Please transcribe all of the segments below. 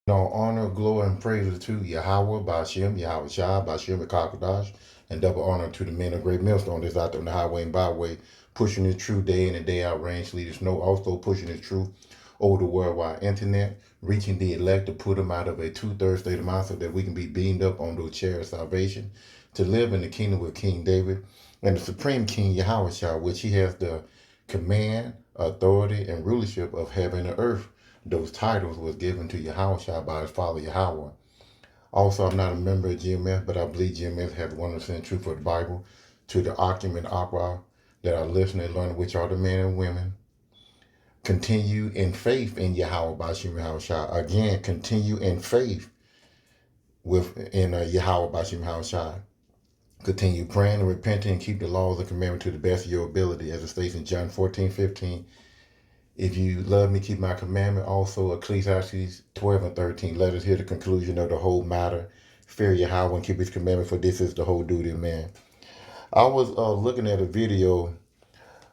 All honor, glory, and praise to Yahweh, Bashem, Yahweh Shai, Bashem, Kakadash, and double honor to the men of great millstone that's out there on the highway and byway, pushing the truth day in and day out, range leaders know, also pushing the truth over the worldwide internet, reaching the elect to put them out of a two-thirds state of mind so that we can be beamed up on those chairs of salvation, to live in the kingdom with King David and the supreme King Yahweh Shai, which he has the command, authority, and rulership of heaven and earth. Those titles was given to Yahweh by his father Yahweh. Also, I'm not a member of GMS, but I believe GMS has 100% truth for the Bible. To the Akim and Aqua that are listening and learning, which are the men and women, continue in faith in Yahweh Bashim Yahushua. Again, continue in faith in Yahweh Bashim Yahushua. Continue praying and repenting and keep the laws and commandments to the best of your ability, as it states in John 14:15. If you love me, keep my commandment. Also, Ecclesiastes 12 and 13. Let us hear the conclusion of the whole matter. Fear Yahweh and keep his commandment, for this is the whole duty of man. I was looking at a video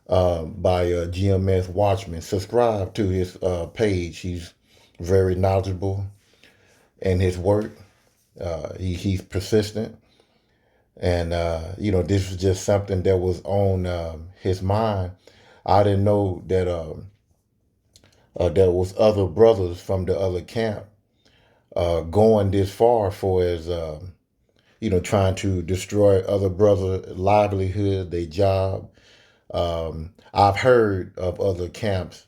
by GMS Watchman. Subscribe to his page. He's very knowledgeable in his work. He's persistent. And, this was just something that was on his mind. I didn't know that there was other brothers from the other camp going this far for as trying to destroy other brothers' livelihood, their job. I've heard of other camps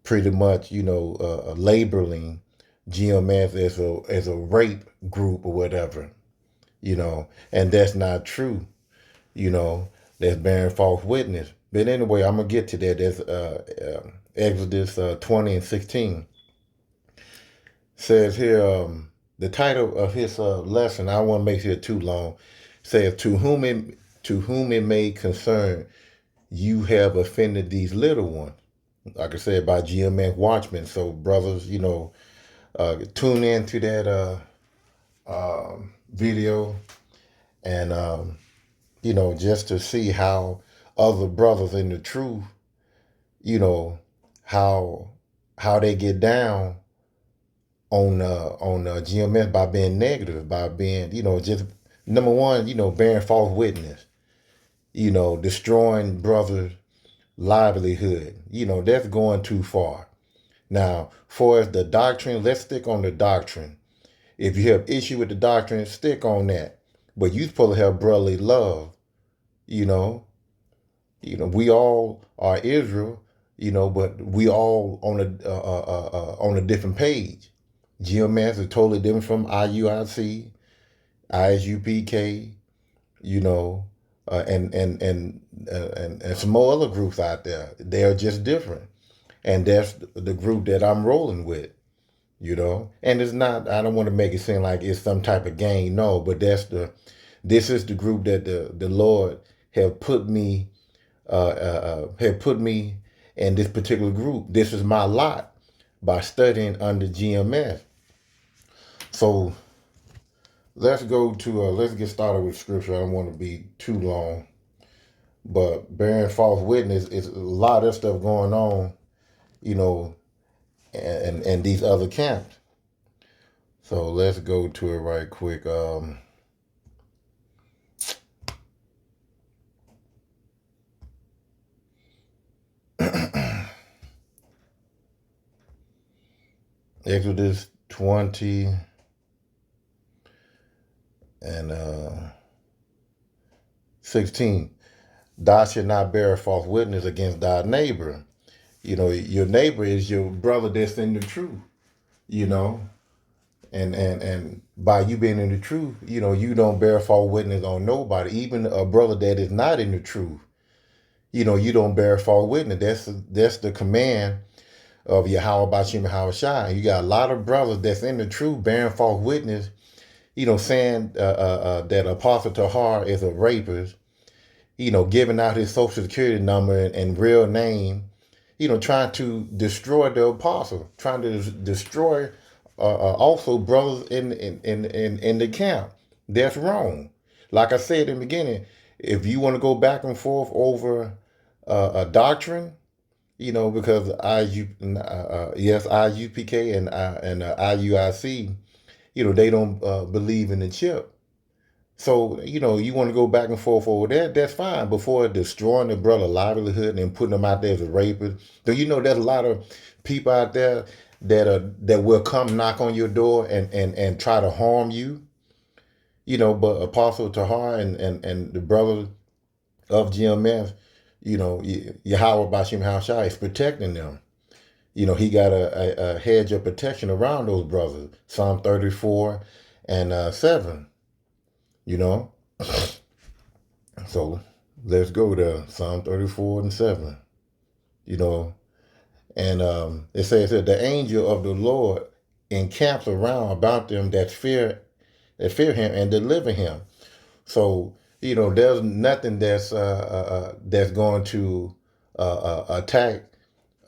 pretty much, labeling GMS as a rape group or whatever, and that's not true. That's bearing false witness. But anyway, I'm gonna get to that. That's Exodus 20 and 16 says here. The title of his lesson, I don't want to make it too long, says to whom it may concern, you have offended these little ones. Like I said, by GMS Watchmen. So brothers, tune in to that video and just to see how other brothers in the truth, how they get down on GMS by being negative, by being, just number one, bearing false witness, destroying brothers' livelihood. That's going too far. Now, for the doctrine, let's stick on the doctrine. If you have issue with the doctrine, stick on that. But you're supposed to have brotherly love. You know, we all are Israel. But we all on a different page. GMS is totally different from IUIC, ISUPK. And some more other groups out there. They are just different, and that's the group that I'm rolling with. And it's not. I don't want to make it seem like it's some type of gang. No, but this is the group that the Lord have put me in this particular group. This is my lot by studying under GMS. So let's get started with scripture. I don't want to be too long, but bearing false witness is a lot of stuff going on, and these other camps. So let's go to it right quick. Exodus 20 and 16. Thou shalt not bear false witness against thy neighbor. Your neighbor is your brother that's in the truth, and by you being in the truth, you don't bear false witness on nobody, even a brother that is not in the truth. You don't bear false witness. That's the command of Yahweh Bashim Yahweh Shai. You got a lot of brothers that's in the truth bearing false witness, saying that Apostle Tahar is a rapist, giving out his social security number and real name, trying to destroy the apostle, trying to destroy also brothers in the camp. That's wrong. Like I said in the beginning, if you want to go back and forth over a doctrine, because yes, IUPK and IUIC, they don't believe in the chip. So, you want to go back and forth over that, that's fine. Before destroying the brother livelihood and putting them out there as a rapist. So, there's a lot of people out there that will come knock on your door and try to harm you. But Apostle Tahar and the brother of GMS, Yahweh Bashim Hashai is protecting them. He got a hedge of protection around those brothers. Psalm 34 and 7, you know. So let's go to Psalm 34 and 7, And it says that the angel of the Lord encamps around about them that fear him and deliver him. So, there's nothing that's going to attack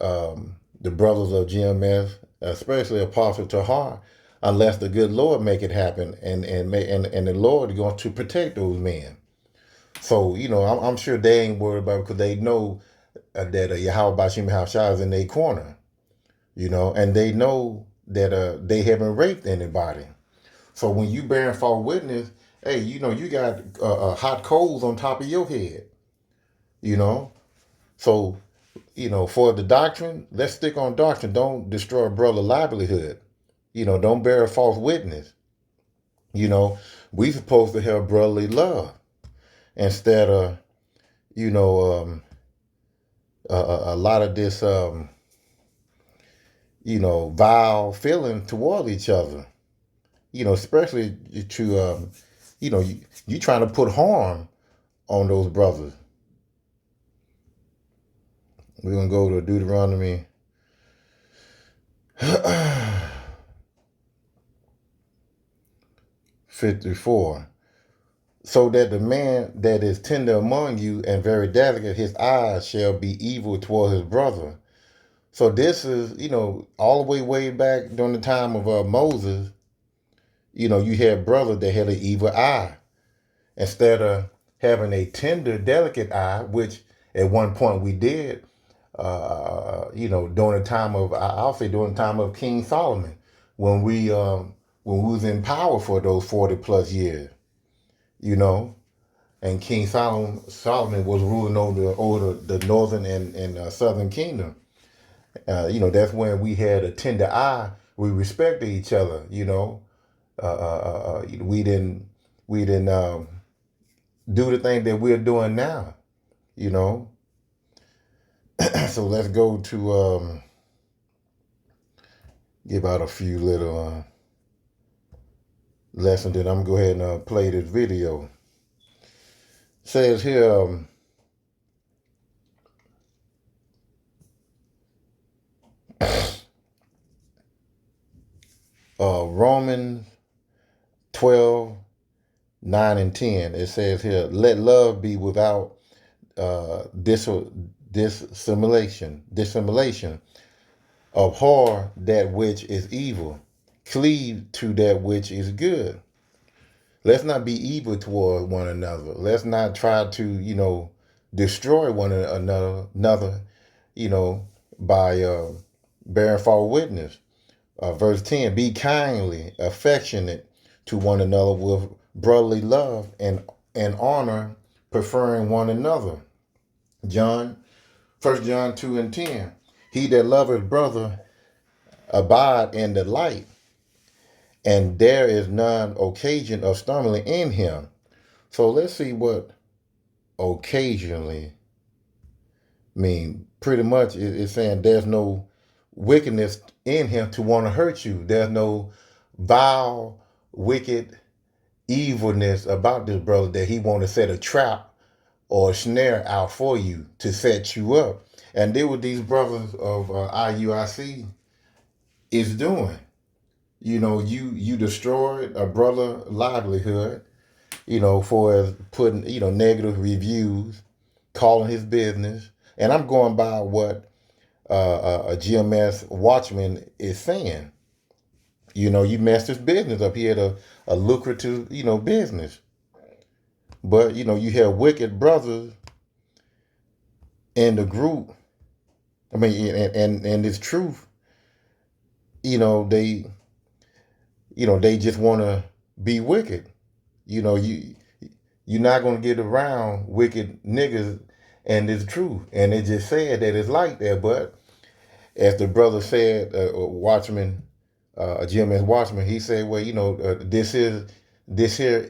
the brothers of GMS, especially Apostle Tahar, unless the good Lord make it happen, and the Lord is going to protect those men. So, I'm sure they ain't worried about it because they know that Yahweh Bashim Hashai is in their corner, and they know that they haven't raped anybody. So when you bearing false witness, hey, you got hot coals on top of your head, So, for the doctrine, let's stick on doctrine. Don't destroy a brother's livelihood. Don't bear a false witness. We supposed to have brotherly love instead of, a lot of this, vile feeling toward each other. Especially to, you trying to put harm on those brothers. We're going to go to Deuteronomy 54. So that the man that is tender among you and very delicate, his eyes shall be evil toward his brother. So this is, all the way back during the time of Moses, you had brothers that had an evil eye. Instead of having a tender, delicate eye, which at one point we did, during the time of, I'll say during the time of King Solomon, when we was in power for those 40 plus years, and King Solomon was ruling over the northern and southern kingdom. That's when we had a tender eye. We respected each other. We didn't do the thing that we're doing now. So let's go to give out a few little lessons. Then I'm gonna go ahead and play this video. It says here. Romans 12, 9 and 10. It says here, let love be without dissimulation. Abhor that which is evil. Cleave to that which is good. Let's not be evil toward one another. Let's not try to, destroy one another, by bearing false witness. Verse 10, be kindly, affectionate to one another with brotherly love and honor, preferring one another. 1 John 2 and 10, he that loveth brother abide in the light, and there is none occasion of stumbling in him. So let's see what occasionally mean. Pretty much it's saying there's no wickedness in him to want to hurt you. There's no vile, wicked evilness about this brother that he want to set a trap or a snare out for you to set you up. And then what these brothers of IUIC is doing. You destroyed a brother livelihood, for putting, negative reviews, calling his business. And I'm going by what a GMS watchman is saying. You messed his business up. He had a lucrative, business. But, you have wicked brothers in the group I mean, and it's truth. You know, they just want to be wicked. You know, you're not gonna get around wicked niggas, and it's true. And it just said that it's like that. But as the brother said, Watchman, Jim S. Watchman, he said, well, this here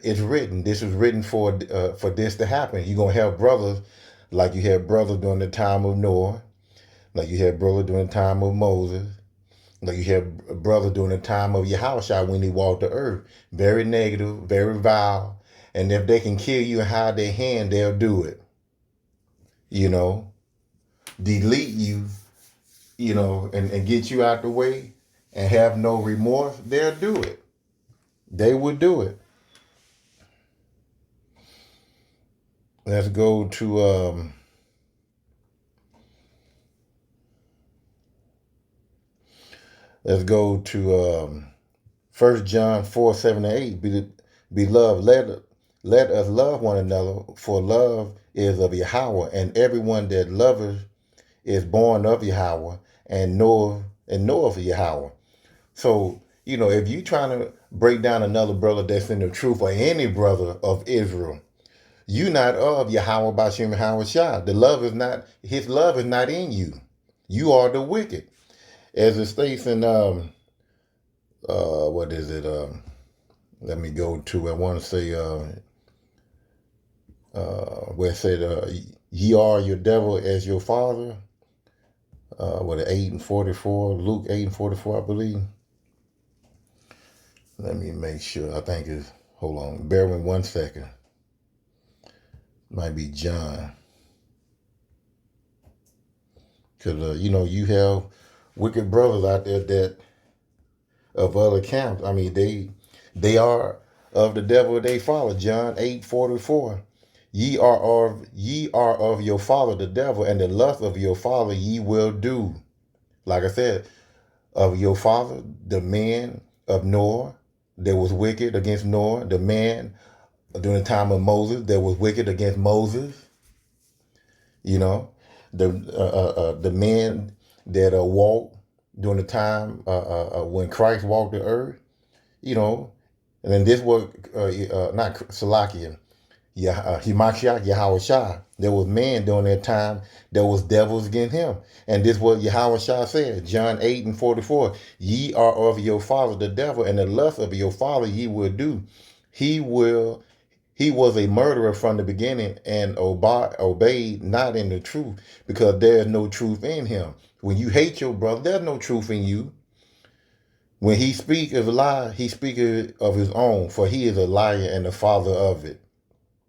is written. This is written for this to happen. You're gonna have brothers like you had brothers during the time of Noah, like you had brothers during the time of Moses, like you had a brother during the time of Yahushua when he walked the earth. Very negative, very vile. And if they can kill you and hide their hand, they'll do it. You know, delete you, and get you out the way and have no remorse, they'll do it. They would do it. Let's go to let's go to 1 John 4:7-8. Beloved, let us love one another, for love is of Yahweh, and everyone that loveth is born of Yahweh and knoweth Yahweh. So, if you trying to break down another brother that's in the truth, or any brother of Israel, you not of Yahweh Bashim Yahweh Shah. His love is not in you. You are the wicked. As it states in what is it? Let me go to, I want to say where it said, ye are your devil as your father. 8:44, Luke 8:44, I believe. Let me make sure. I think it's, hold on, bear with me 1 second. Might be John. Because, you have wicked brothers out there that of other camps. I mean, they are of the devil they follow. John 8:44. Ye are of your father the devil, and the lust of your father ye will do. Like I said, of your father, the man of Noah that was wicked against Noah, the man during the time of Moses that was wicked against Moses. The man that walked during the time when Christ walked the earth. And then this was not Salakia, Himakshiach Yahweh Shah. There was man during that time that was devils against him. And this was Yahweh Shah said, John 8:44, ye are of your father the devil, and the lust of your father ye will do. He was a murderer from the beginning and obeyed not in the truth, because there is no truth in him. When you hate your brother, there's no truth in you. When he speaks of a lie, he speaks of his own, for he is a liar and the father of it.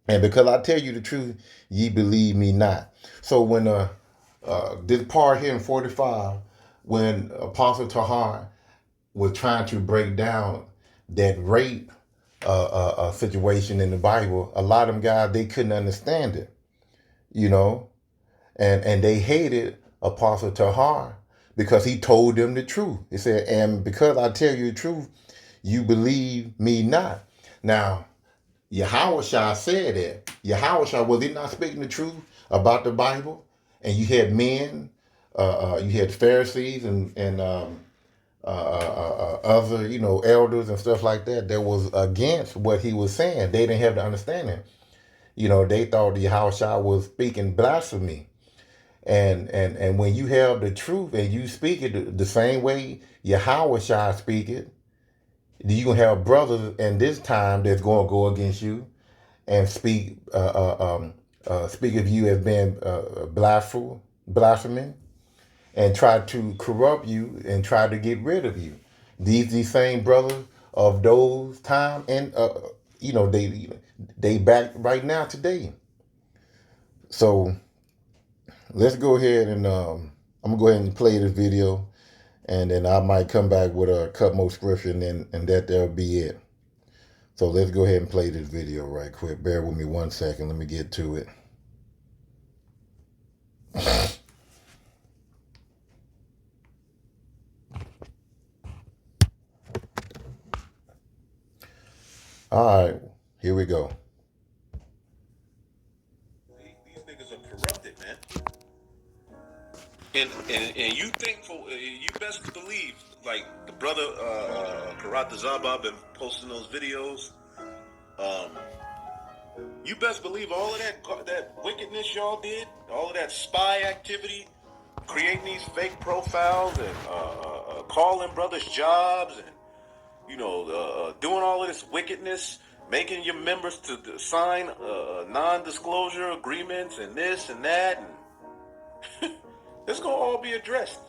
And because I tell you the truth, ye believe me not. So when this part here in 45, when Apostle Tahar was trying to break down that rape situation in the Bible, a lot of them guys, they couldn't understand it, and they hated Apostle Tahar because he told them the truth. He said, and because I tell you the truth, you believe me not. Now, Yahushua said that. Yahushua, was he not speaking the truth about the Bible? And you had men, you had Pharisees and other, elders and stuff like that was against what he was saying. They didn't have the understanding. They thought Yahushua was speaking blasphemy. And when you have the truth and you speak it the same way Yahushua speak it, you're going to have brothers in this time that's going to go against you and speak of you as being blasphemy, and try to corrupt you and try to get rid of you. These same brothers of those time, and they back right now today. So let's go ahead and I'm gonna go ahead and play this video, and then I might come back with a couple more scripture, and that'll be it. So let's go ahead and play this video right quick. Bear with me 1 second. Let me get to it. All right, here we go. These niggas are corrupted, man. And you think you best believe, like the brother Karata Zaba been posting those videos. Um, you best believe all of that wickedness y'all did, all of that spy activity, creating these fake profiles and calling brothers jobs and doing all of this wickedness, making your members to sign non-disclosure agreements and this and that, and it's gonna all be addressed.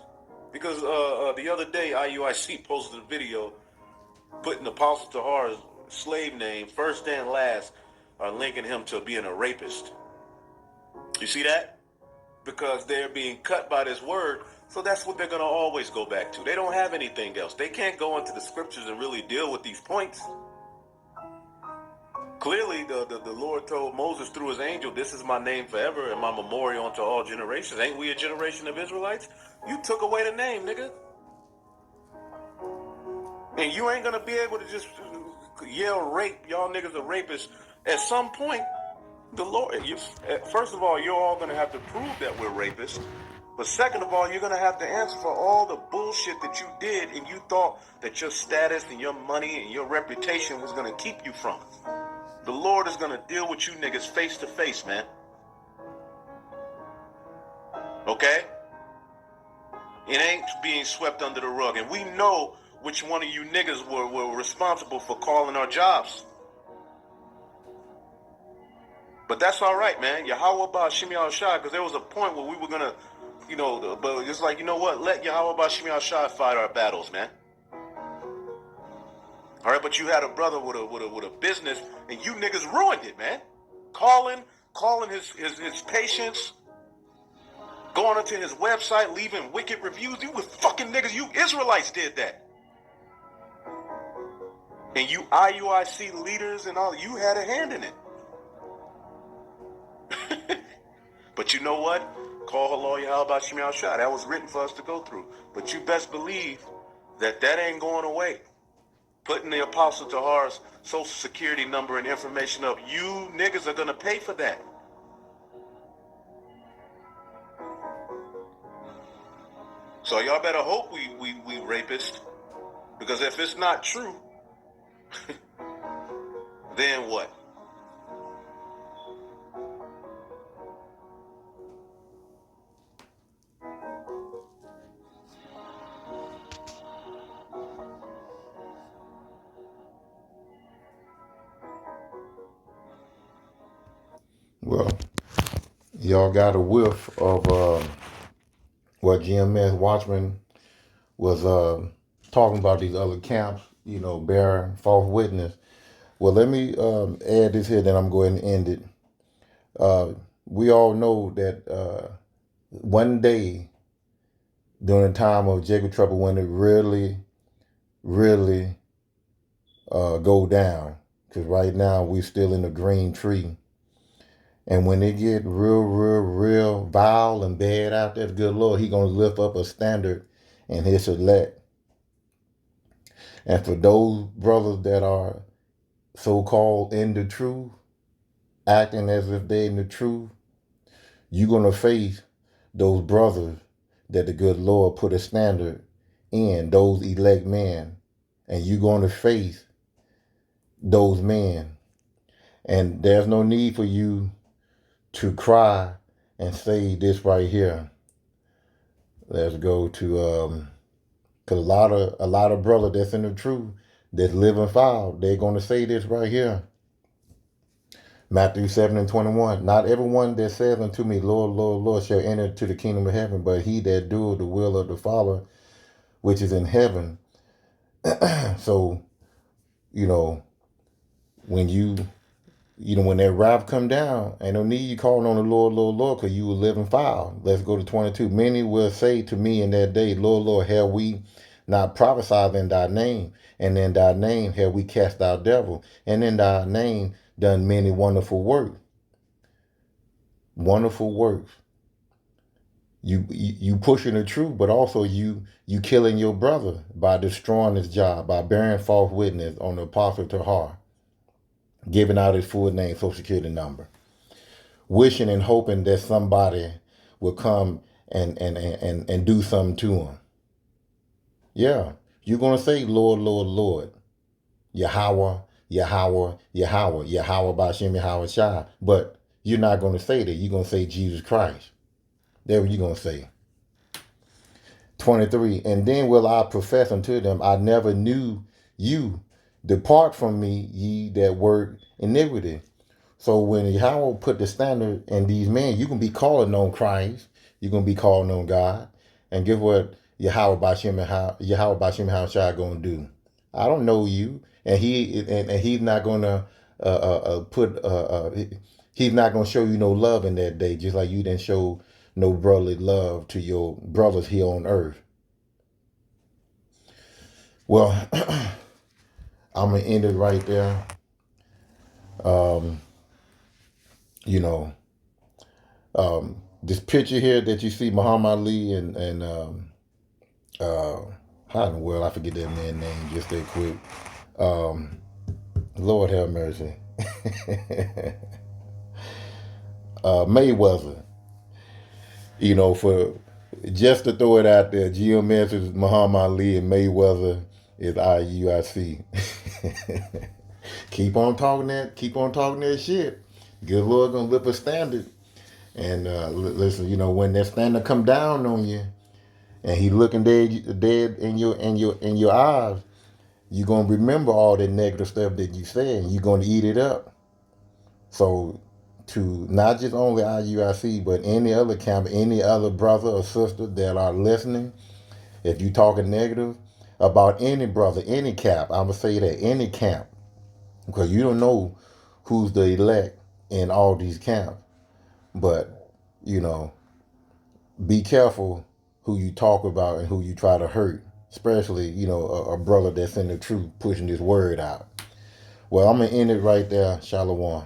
Because the other day, IUIC posted a video putting Apostle Tahar's slave name, first and last, linking him to being a rapist. You see that? Because they're being cut by this word, so that's what they're going to always go back to. They don't have anything else. They can't go into the scriptures and really deal with these points. Clearly, the Lord told Moses through his angel, this is my name forever and my memorial unto all generations. Ain't we a generation of Israelites? You took away the name, nigga. And you ain't going to be able to just yell rape, y'all niggas are rapists. At some point, the Lord, first of all, you're all going to have to prove that we're rapists. But second of all, you're going to have to answer for all the bullshit that you did and you thought that your status and your money and your reputation was going to keep you from. The Lord is going to deal with you niggas face to face, man. Okay? It ain't being swept under the rug. And we know which one of you niggas were responsible for calling our jobs. But that's all right, man. Yahweh Shimi al-Shai, because there was a point where we were going to, but it's like, you know what? Let Yahweh Shimi al-Shai fight our battles, man. All right, but you had a brother with a business, and you niggas ruined it, man. Calling his patients, going onto his website, leaving wicked reviews. You was fucking niggas. You Israelites did that. And you IUIC leaders and all, you had a hand in it. But you know what? Call Halal Yahweh Shemi al-Shai. That was written for us to go through. But you best believe that ain't going away. Putting the Apostle Tahar's social security number and information up, you niggas are going to pay for that. So y'all better hope we rapist. Because if it's not true, then what? Well, y'all got a whiff of what GMS Watchman was talking about, these other camps, bearing false witness. Well, let me add this here, then I'm going to end it. We all know that one day during the time of Jacob Trouble, when it really, really go down, because right now we're still in the green tree. And when it get real vile and bad out there, the good Lord, he going to lift up a standard in his elect. And for those brothers that are so-called in the truth, acting as if they're in the truth, you're going to face those brothers that the good Lord put a standard in, those elect men. And you're going to face those men. And there's no need for you to cry and say this right here. Let's go to cause a lot of brothers that's in the truth, that's living foul, they're gonna say this right here. Matthew 7:21. Not everyone that says unto me, Lord, Lord, Lord, shall enter to the kingdom of heaven, but he that doeth the will of the Father which is in heaven. So, when when that wrath come down, ain't no need you calling on the Lord, Lord, Lord, because you will live in foul. Let's go to 22. Many will say to me in that day, Lord, Lord, have we not prophesied in thy name? And in thy name have we cast out devil? And in thy name done many wonderful works. Wonderful works. You pushing the truth, but also you killing your brother by destroying his job, by bearing false witness on the Apostle Tahar, giving out his full name, social security number, wishing and hoping that somebody will come and do something to him. Yeah, you're gonna say, Lord, Lord, Lord, Yahweh, Yahweh, Yahweh, Yahweh Bashem, Yahweh Shai. But you're not gonna say that. You're gonna say Jesus Christ. That's what you're gonna say. 23. And then will I profess unto them, I never knew you. Depart from me, ye that work iniquity. So when Yahweh put the standard in these men, you can be calling on Christ. You're going to be calling on God. And guess what Yahweh Bashem Shai going to do? I don't know you. And he's not going to he's not going to show you no love in that day, just like you didn't show no brotherly love to your brothers here on earth. Well, I'm going to end it right there. This picture here that you see Muhammad Ali and how in the world I forget that man's name just that quick. Lord have mercy. Mayweather. For just to throw it out there, GMS is Muhammad Ali and Mayweather is IUIC. Keep on talking that shit. Good Lord gonna lift a standard. And listen, when that standard come down on you, and he looking dead in your eyes, you're gonna remember all that negative stuff that you said, and you're gonna eat it up. So, to not just only IUIC, but any other camp, any other brother or sister that are listening, if you talking negative about any brother, any camp, I'm gonna say that any camp, because you don't know who's the elect in all these camps. But, be careful who you talk about and who you try to hurt, especially, a brother that's in the truth pushing this word out. Well, I'm going to end it right there. Shalom.